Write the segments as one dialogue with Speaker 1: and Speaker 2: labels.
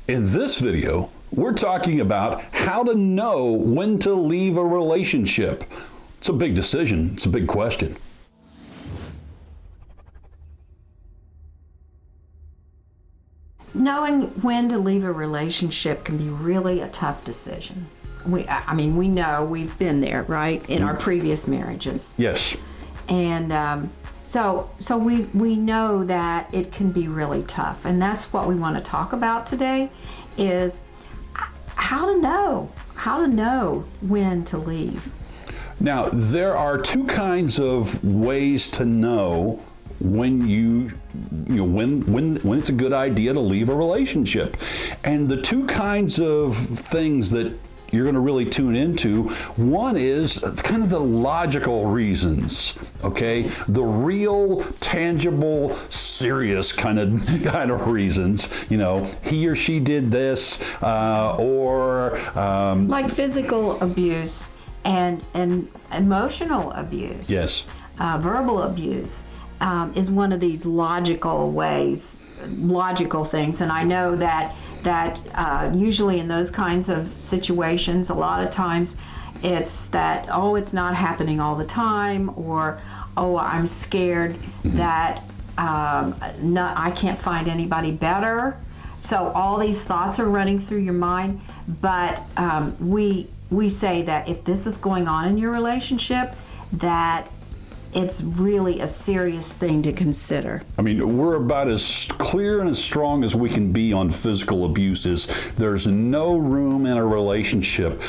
Speaker 1: In this video, we're talking about how to know when to leave a relationship. It's a big decision. It's a big question.
Speaker 2: Knowing when to leave a relationship can be really a tough decision. We know we've been there, right, in our previous marriages.
Speaker 1: Yes.
Speaker 2: And so we know that it can be really tough, and that's what we want to talk about today, is how to know when to leave.
Speaker 1: Now, there are two kinds of ways to know when when it's a good idea to leave a relationship. And the two kinds of things that you're going to really tune into, one is kind of the logical reasons, okay? The real, tangible, serious kind of reasons. He or she did this, or
Speaker 2: like physical abuse and emotional abuse.
Speaker 1: Yes.
Speaker 2: Verbal abuse is one of these logical things, and I know that usually in those kinds of situations, a lot of times it's that, it's not happening all the time, or I'm scared that I can't find anybody better. So all these thoughts are running through your mind, but we say that if this is going on in your relationship, that it's really a serious thing to consider.
Speaker 1: I mean, we're about as clear and as strong as we can be on physical abuse. There's no room in a relationship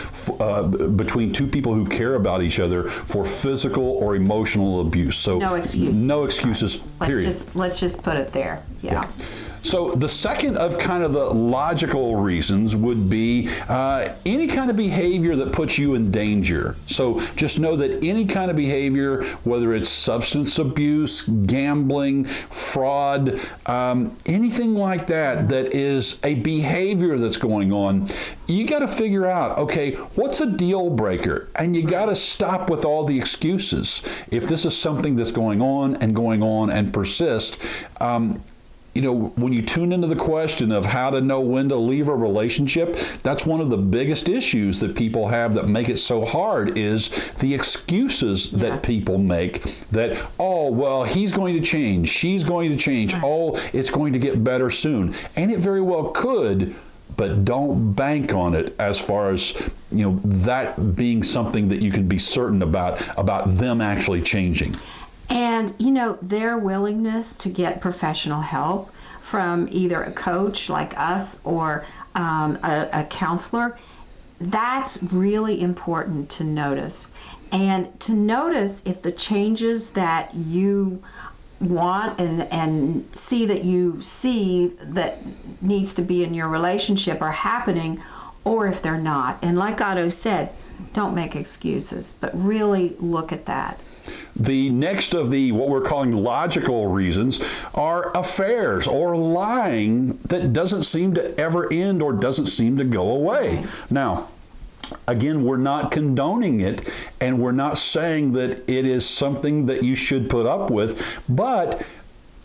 Speaker 1: between two people who care about each other for physical or emotional abuse. So
Speaker 2: no excuse.
Speaker 1: No excuses, period.
Speaker 2: Let's just put it there. Yeah.
Speaker 1: So the second of kind of the logical reasons would be any kind of behavior that puts you in danger. So just know that any kind of behavior, whether it's substance abuse, gambling, fraud, anything like that is a behavior that's going on, you got to figure out, okay, what's a deal breaker? And you got to stop with all the excuses. If this is something that's going on and persists, when you tune into the question of how to know when to leave a relationship, that's one of the biggest issues that people have that make it so hard, is the excuses that people make that, he's going to change, she's going to change, it's going to get better soon. And it very well could, but don't bank on it as far as, that being something that you can be certain about them actually changing.
Speaker 2: And, their willingness to get professional help from either a coach like us or a counselor, that's really important to notice. And to notice if the changes that you want and see that needs to be in your relationship are happening, or if they're not. And like Otto said, don't make excuses, but really look at that.
Speaker 1: The next of the what we're calling logical reasons are affairs or lying that doesn't seem to ever end or doesn't seem to go away. Now, again, we're not condoning it, and we're not saying that it is something that you should put up with, but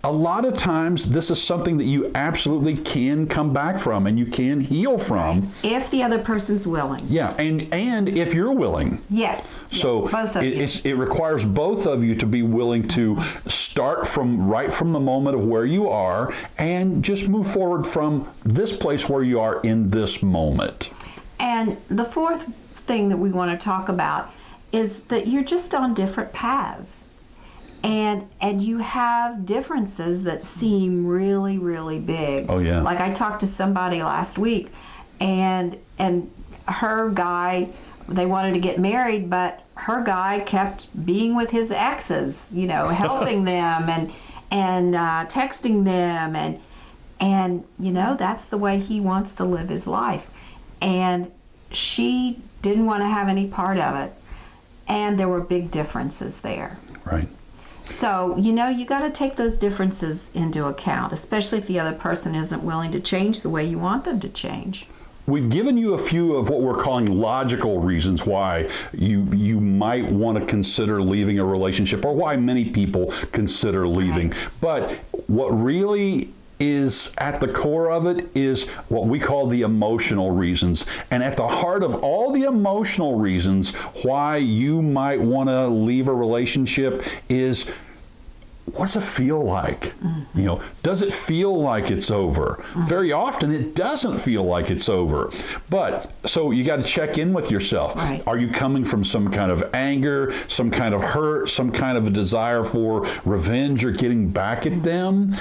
Speaker 1: a lot of times this is something that you absolutely can come back from and you can heal from.
Speaker 2: If the other person's willing.
Speaker 1: Yeah, and if you're willing.
Speaker 2: Yes.
Speaker 1: So
Speaker 2: both of you.
Speaker 1: It requires both of you to be willing to start right from the moment of where you are and just move forward from this place where you are in this moment.
Speaker 2: And the fourth thing that we want to talk about is that you're just on different paths. And you have differences that seem really, really big.
Speaker 1: Oh, yeah.
Speaker 2: Like I talked to somebody last week, and her guy, they wanted to get married, but her guy kept being with his exes, helping them and texting them, and that's the way he wants to live his life. And she didn't want to have any part of it. And there were big differences there.
Speaker 1: Right.
Speaker 2: So, you got to take those differences into account, especially if the other person isn't willing to change the way you want them to change.
Speaker 1: We've given you a few of what we're calling logical reasons why you might want to consider leaving a relationship, or why many people consider leaving. Right. But what really is at the core of it is what we call the emotional reasons. And at the heart of all the emotional reasons why you might want to leave a relationship is, what does it feel like? You know, does it feel like it's over? Very often it doesn't feel like it's over. But so you got to check in with yourself.
Speaker 2: Right.
Speaker 1: Are you coming from some kind of anger, some kind of hurt, some kind of a desire for revenge or getting back at them?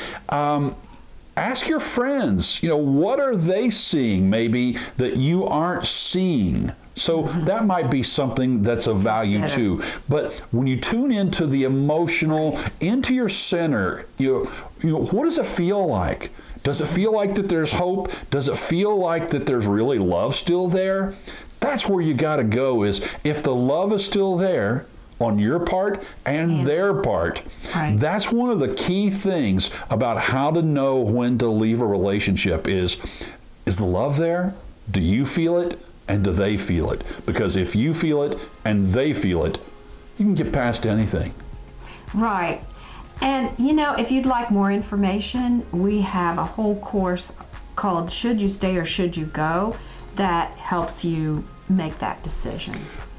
Speaker 1: Ask your friends, you know, what are they seeing maybe that you aren't seeing? So that might be something that's of value too. But when you tune into the emotional, into your center, you know, what does it feel like? Does it feel like that there's hope? Does it feel like that there's really love still there? That's where you got to go, is if the love is still there on your part and their part.
Speaker 2: Right.
Speaker 1: That's one of the key things about how to know when to leave a relationship is the love there? Do you feel it? And do they feel it? Because if you feel it and they feel it, you can get past anything.
Speaker 2: Right. And, you know, if you'd like more information, we have a whole course called Should You Stay or Should You Go that helps you make that decision.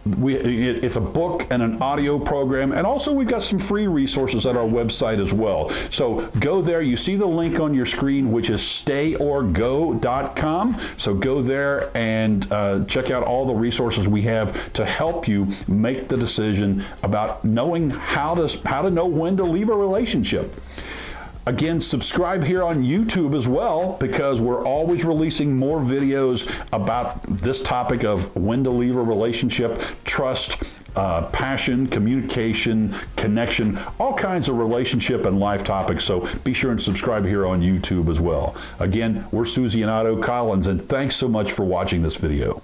Speaker 1: It's a book and an audio program, and also we've got some free resources at our website as well. So go there. You see the link on your screen, which is stayorgo.com. So go there and check out all the resources we have to help you make the decision about knowing how to know when to leave a relationship. Again, subscribe here on YouTube as well, because we're always releasing more videos about this topic of when to leave a relationship, trust, passion, communication, connection, all kinds of relationship and life topics. So be sure and subscribe here on YouTube as well. Again, we're Susie and Otto Collins, and thanks so much for watching this video.